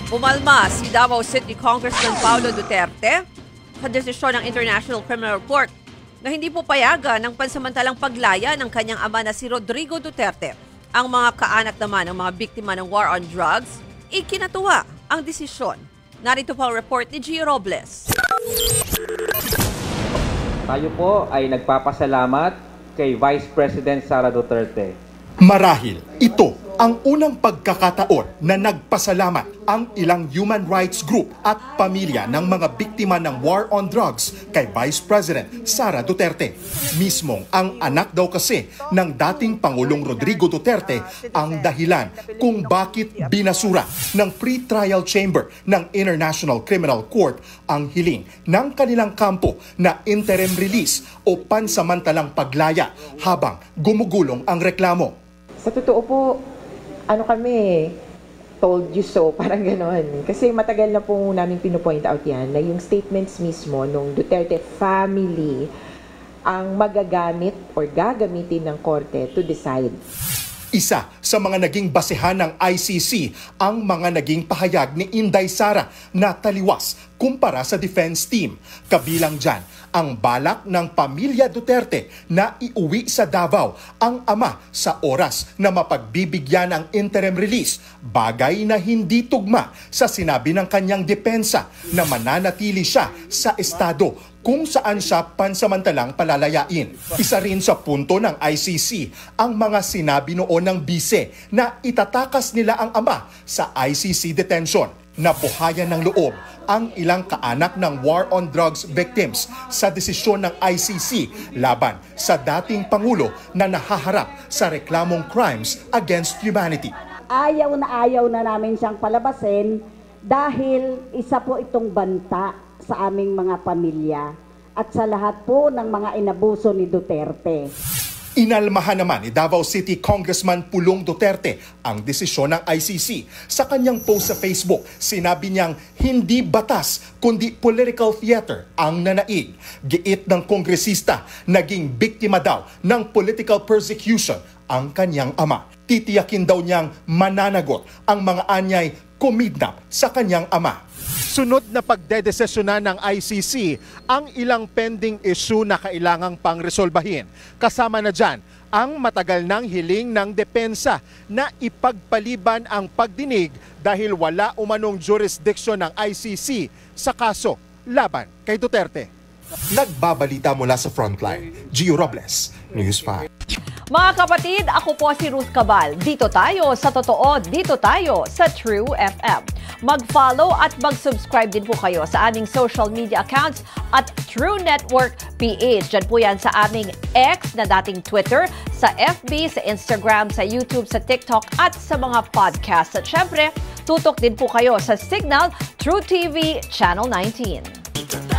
Umalma si Davao City Congressman Paulo Duterte sa desisyon ng International Criminal Court na hindi po payagan ng pansamantalang paglaya ng kanyang ama na si Rodrigo Duterte. Ang mga kaanak naman ng mga biktima ng war on drugs, ikinatuwa ang desisyon. Narito pa ang report ni Gio Robles. Tayo po ay nagpapasalamat kay Vice President Sara Duterte. Marahil ito ang unang pagkakataon na nagpasalamat ang ilang human rights group at pamilya ng mga biktima ng war on drugs kay Vice President Sara Duterte. Mismong ang anak daw kasi ng dating Pangulong Rodrigo Duterte ang dahilan kung bakit binasura ng pre-trial chamber ng International Criminal Court ang hiling ng kanilang kampo na interim release o pansamantalang paglaya habang gumugulong ang reklamo. Sa totoo po, kami, told you so, parang gano'n. Kasi matagal na po namin pinupoint out yan na yung statements mismo nung Duterte family ang magagamit or gagamitin ng korte to decide. Isa sa mga naging basehan ng ICC ang mga naging pahayag ni Inday Sara na taliwas kumpara sa defense team. Kabilang dyan ang balak ng pamilya Duterte na iuwi sa Davao ang ama sa oras na mapagbibigyan ang interim release, bagay na hindi tugma sa sinabi ng kanyang depensa na mananatili siya sa estado kung saan siya pansamantalang palalayain. Isa rin sa punto ng ICC ang mga sinabi noon ng bise na itatakas nila ang ama sa ICC detention. Nabuhayan ng loob ang ilang kaanak ng war on drugs victims sa desisyon ng ICC laban sa dating Pangulo na nahaharap sa reklamong crimes against humanity. Ayaw na namin siyang palabasin dahil isa po itong banta sa aming mga pamilya at sa lahat po ng mga inabuso ni Duterte. Inalmahan naman ni Davao City Congressman Pulong Duterte ang desisyon ng ICC. Sa kanyang post sa Facebook, sinabi niyang hindi batas kundi political theater ang nanaig. Giit ng kongresista, naging biktima daw ng political persecution ang kanyang ama. Titiyakin daw niyang mananagot ang mga anyay kumidnap sa kanyang ama. Sunod na pagdedesisyonan ng ICC ang ilang pending issue na kailangang pangresolbahin. Kasama na dyan ang matagal ng hiling ng depensa na ipagpaliban ang pagdinig dahil wala umanong jurisdiction ng ICC sa kaso laban kay Duterte. Nagbabalita mula sa Frontline, Gio Robles, News 5. Mga kapatid, ako po si Ruth Cabal. Dito tayo sa totoo, dito tayo sa True FM. Mag-follow at mag-subscribe din po kayo sa aming social media accounts at True Network PH. Diyan po yan sa aming X na dating Twitter, sa FB, sa Instagram, sa YouTube, sa TikTok at sa mga podcast. At syempre, tutok din po kayo sa Signal True TV Channel 19.